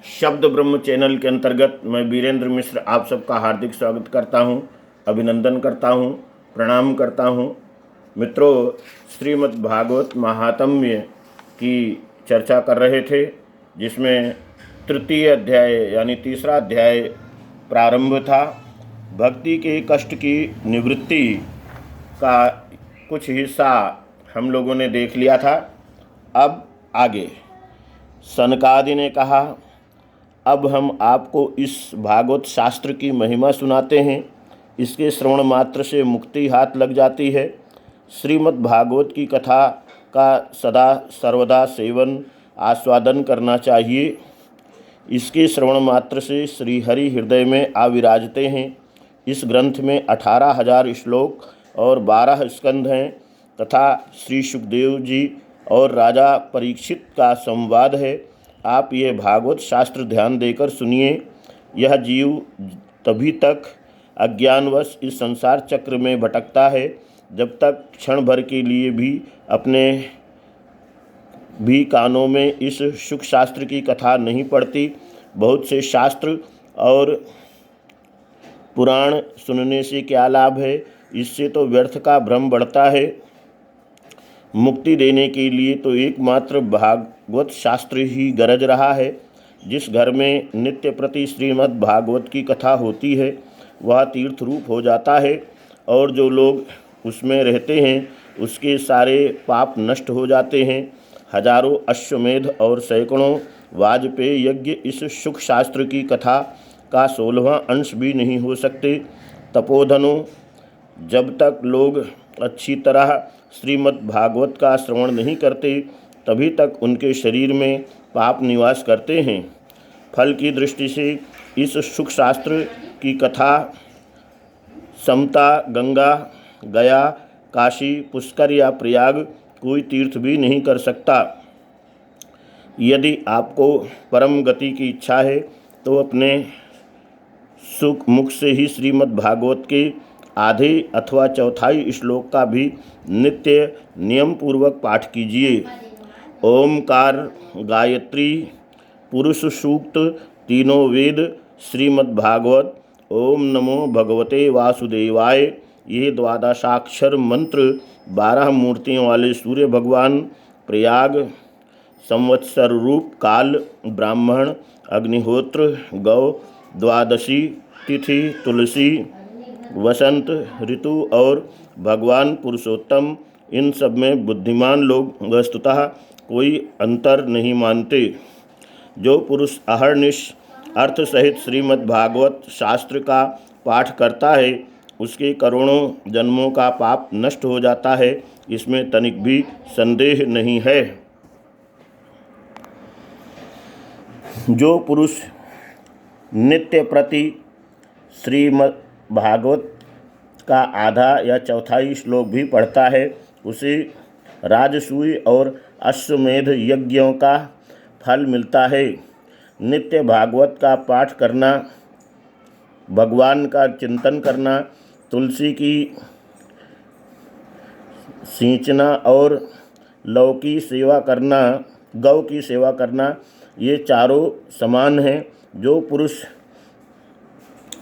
शब्द ब्रह्म चैनल के अंतर्गत मैं वीरेंद्र मिश्र आप सबका हार्दिक स्वागत करता हूं, अभिनंदन करता हूं, प्रणाम करता हूं। मित्रों, श्रीमद् भागवत महात्म्य की चर्चा कर रहे थे, जिसमें तृतीय अध्याय यानी तीसरा अध्याय प्रारंभ था। भक्ति के कष्ट की निवृत्ति का कुछ हिस्सा हम लोगों ने देख लिया था। अब आगे सनकादि ने कहा, अब हम आपको इस भागवत शास्त्र की महिमा सुनाते हैं। इसके श्रवण मात्र से मुक्ति हाथ लग जाती है। श्रीमद् भागवत की कथा का सदा सर्वदा सेवन आस्वादन करना चाहिए। इसके श्रवण मात्र से श्रीहरि हृदय में आविराजते हैं। इस ग्रंथ में 18,000 श्लोक और 12 स्कंध हैं तथा श्री सुखदेव जी और राजा परीक्षित का संवाद है। आप ये भागवत शास्त्र ध्यान देकर सुनिए। यह जीव तभी तक अज्ञानवश इस संसार चक्र में भटकता है जब तक क्षण भर के लिए भी अपने भी कानों में इस सुख शास्त्र की कथा नहीं पड़ती। बहुत से शास्त्र और पुराण सुनने से क्या लाभ है? इससे तो व्यर्थ का भ्रम बढ़ता है। मुक्ति देने के लिए तो एकमात्र भागवत शास्त्र ही गरज रहा है। जिस घर में नित्य प्रति श्रीमद् भागवत की कथा होती है वह तीर्थ रूप हो जाता है, और जो लोग उसमें रहते हैं उसके सारे पाप नष्ट हो जाते हैं। हजारों अश्वमेध और सैकड़ों वाजपेय यज्ञ इस सुख शास्त्र की कथा का 16वां अंश भी नहीं हो सकते। तपोधनों, जब तक लोग अच्छी तरह श्रीमद् भागवत का श्रवण नहीं करते तभी तक उनके शरीर में पाप निवास करते हैं। फल की दृष्टि से इस सुख शास्त्र की कथा समता, गंगा, गया, काशी, पुष्कर या प्रयाग कोई तीर्थ भी नहीं कर सकता। यदि आपको परम गति की इच्छा है तो अपने सुख मुख से ही श्रीमद् भागवत के आधे अथवा चौथाई श्लोक का भी नित्य नियम पूर्वक पाठ कीजिए। ओमकार, गायत्री, पुरुष सूक्त, तीनों वेद, श्रीमद् भागवत, ओम नमो भगवते वासुदेवाय, ये द्वादशाक्षर मंत्र 12 मूर्तियों वाले सूर्य भगवान, प्रयाग, संवत्सर रूप, काल, ब्राह्मण, अग्निहोत्र, गौ, द्वादशी तिथि, तुलसी, वसंत ऋतु और भगवान पुरुषोत्तम, इन सब में बुद्धिमान लोग वस्तुतः कोई अंतर नहीं मानते। जो पुरुष अहर्निश अर्थ सहित श्रीमद् भागवत शास्त्र का पाठ करता है उसके करोड़ों जन्मों का पाप नष्ट हो जाता है, इसमें तनिक भी संदेह नहीं है। जो पुरुष नित्य प्रति श्रीमद् भागवत का आधा या चौथाई श्लोक भी पढ़ता है उसे राजसूय और अश्वमेध यज्ञों का फल मिलता है। नित्य भागवत का पाठ करना, भगवान का चिंतन करना, तुलसी की सींचना और लौ की सेवा करना, गौ की सेवा करना, ये चारों समान हैं। जो पुरुष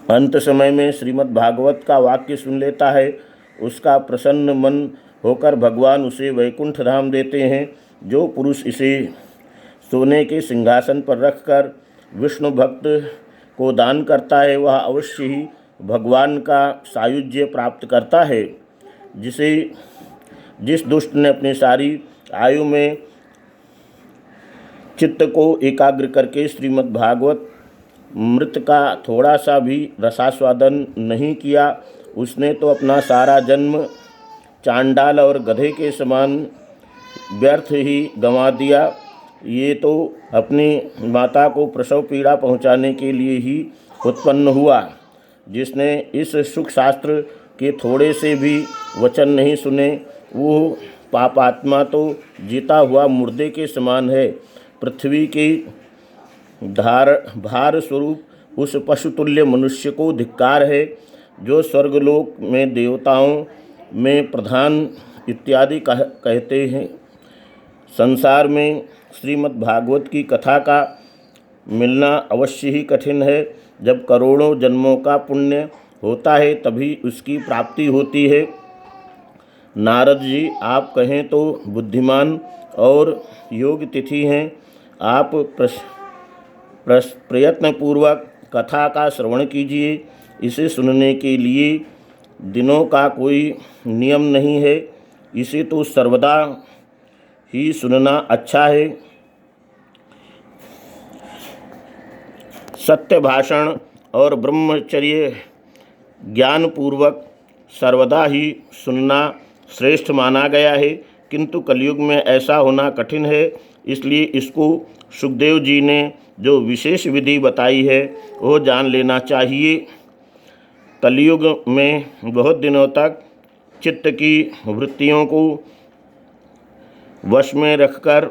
अंत समय में श्रीमद् भागवत का वाक्य सुन लेता है उसका प्रसन्न मन होकर भगवान उसे वैकुंठ धाम देते हैं। जो पुरुष इसे सोने के सिंहासन पर रखकर विष्णु भक्त को दान करता है वह अवश्य ही भगवान का सायुज्य प्राप्त करता है। जिस दुष्ट ने अपनी सारी आयु में चित्त को एकाग्र करके श्रीमद् भागवत मृत का थोड़ा सा भी रसास्वादन नहीं किया, उसने तो अपना सारा जन्म चांडाल और गधे के समान व्यर्थ ही गंवा दिया। ये तो अपनी माता को प्रसव पीड़ा पहुंचाने के लिए ही उत्पन्न हुआ। जिसने इस सुख शास्त्र के थोड़े से भी वचन नहीं सुने वो पापात्मा तो जीता हुआ मुर्दे के समान है। पृथ्वी के भार स्वरूप उस पशुतुल्य मनुष्य को धिक्कार है जो स्वर्गलोक में देवताओं में प्रधान इत्यादि कहते हैं। संसार में श्रीमद् भागवत की कथा का मिलना अवश्य ही कठिन है। जब करोड़ों जन्मों का पुण्य होता है तभी उसकी प्राप्ति होती है। नारद जी, आप कहें तो बुद्धिमान और योग तिथि हैं। आप प्रयत्नपूर्वक कथा का श्रवण कीजिए। इसे सुनने के लिए दिनों का कोई नियम नहीं है। इसे तो सर्वदा ही सुनना अच्छा है। सत्य भाषण और ब्रह्मचर्य ज्ञानपूर्वक सर्वदा ही सुनना श्रेष्ठ माना गया है, किंतु कलयुग में ऐसा होना कठिन है। इसलिए इसको सुखदेव जी ने जो विशेष विधि बताई है वो जान लेना चाहिए। कलयुग में बहुत दिनों तक चित्त की वृत्तियों को वश में रखकर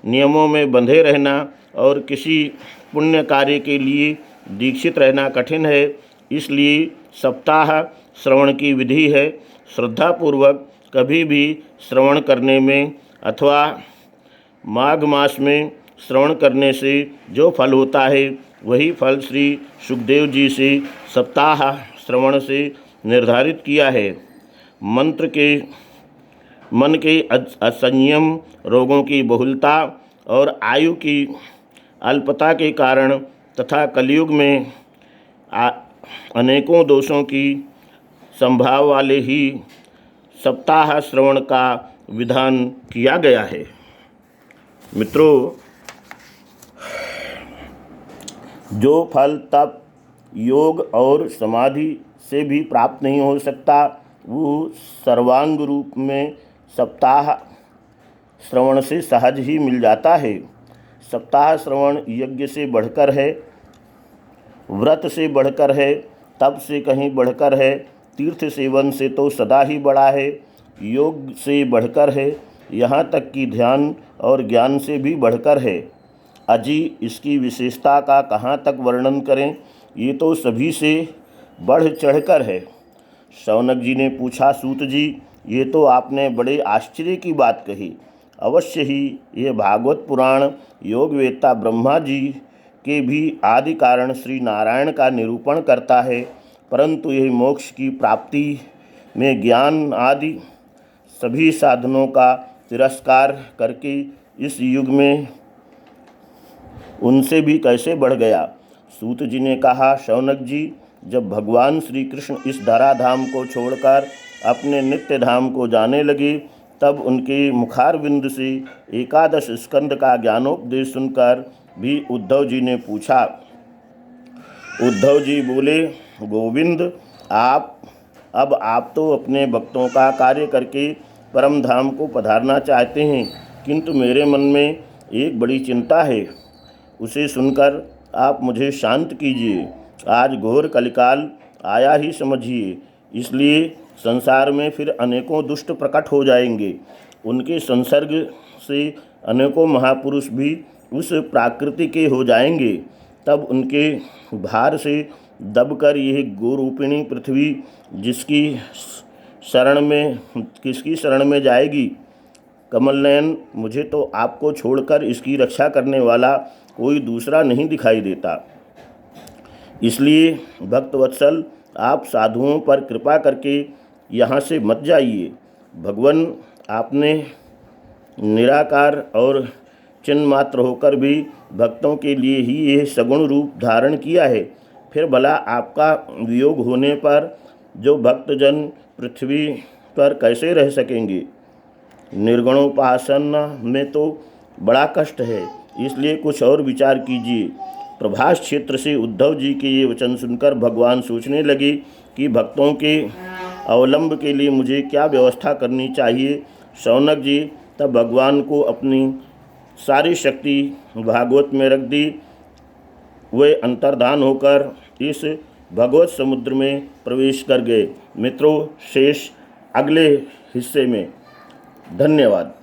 नियमों में बंधे रहना और किसी पुण्य कार्य के लिए दीक्षित रहना कठिन है। इसलिए सप्ताह श्रवण की विधि है। श्रद्धापूर्वक कभी भी श्रवण करने में अथवा माघ मास में श्रवण करने से जो फल होता है वही फल श्री सुखदेव जी से सप्ताह श्रवण से निर्धारित किया है। मंत्र के मन के असंयम, रोगों की बहुलता और आयु की अल्पता के कारण तथा कलयुग में अनेकों दोषों की संभाव वाले ही सप्ताह श्रवण का विधान किया गया है। मित्रों, जो फल तप, योग और समाधि से भी प्राप्त नहीं हो सकता, वो सर्वांग रूप में सप्ताह श्रवण से सहज ही मिल जाता है। सप्ताह श्रवण यज्ञ से बढ़कर है, व्रत से बढ़कर है, तप से कहीं बढ़कर है, तीर्थ सेवन से तो सदा ही बड़ा है, योग से बढ़कर है, यहाँ तक कि ध्यान और ज्ञान से भी बढ़कर है। अजी, इसकी विशेषता का कहाँ तक वर्णन करें, ये तो सभी से बढ़ चढ़कर है। शौनक जी ने पूछा, सूत जी, ये तो आपने बड़े आश्चर्य की बात कही। अवश्य ही ये भागवत पुराण योगवेत्ता ब्रह्मा जी के भी आदि कारण श्री नारायण का निरूपण करता है, परंतु यह मोक्ष की प्राप्ति में ज्ञान आदि सभी साधनों का तिरस्कार करके इस युग में उनसे भी कैसे बढ़ गया। सूत जी ने कहा, शौनक जी, जब भगवान श्री कृष्ण इस धराधाम को छोड़कर अपने नित्य धाम को जाने लगे, तब उनके मुखारविंद से एकादश स्कंद का ज्ञानोपदेश सुनकर भी उद्धव जी ने पूछा। उद्धव जी बोले, गोविंद, आप तो अपने भक्तों का कार्य करके परम धाम को पधारना चाहते हैं, किंतु मेरे मन में एक बड़ी चिंता है। उसे सुनकर आप मुझे शांत कीजिए। आज घोर कलिकाल आया ही समझिए, इसलिए संसार में फिर अनेकों दुष्ट प्रकट हो जाएंगे। उनके संसर्ग से अनेकों महापुरुष भी उस प्रकृति के हो जाएंगे। तब उनके भार से दबकर यह गोरूपिणी पृथ्वी किसकी शरण में जाएगी। कमलनयन, मुझे तो आपको छोड़कर इसकी रक्षा करने वाला कोई दूसरा नहीं दिखाई देता। इसलिए भक्तवत्सल, आप साधुओं पर कृपा करके यहाँ से मत जाइए। भगवान, आपने निराकार और चिन्ह मात्र होकर भी भक्तों के लिए ही यह सगुण रूप धारण किया है। फिर भला आपका वियोग होने पर जो भक्तजन पृथ्वी पर कैसे रह सकेंगे। निर्गुणोपासना में तो बड़ा कष्ट है, इसलिए कुछ और विचार कीजिए। प्रभास क्षेत्र से उद्धव जी के ये वचन सुनकर भगवान सोचने लगे कि भक्तों के अवलंब के लिए मुझे क्या व्यवस्था करनी चाहिए। शौनक जी तब भगवान को अपनी सारी शक्ति भागवत में रख दी। वे अंतर्धान होकर इस भगवत समुद्र में प्रवेश कर गए। मित्रों, शेष अगले हिस्से में। धन्यवाद।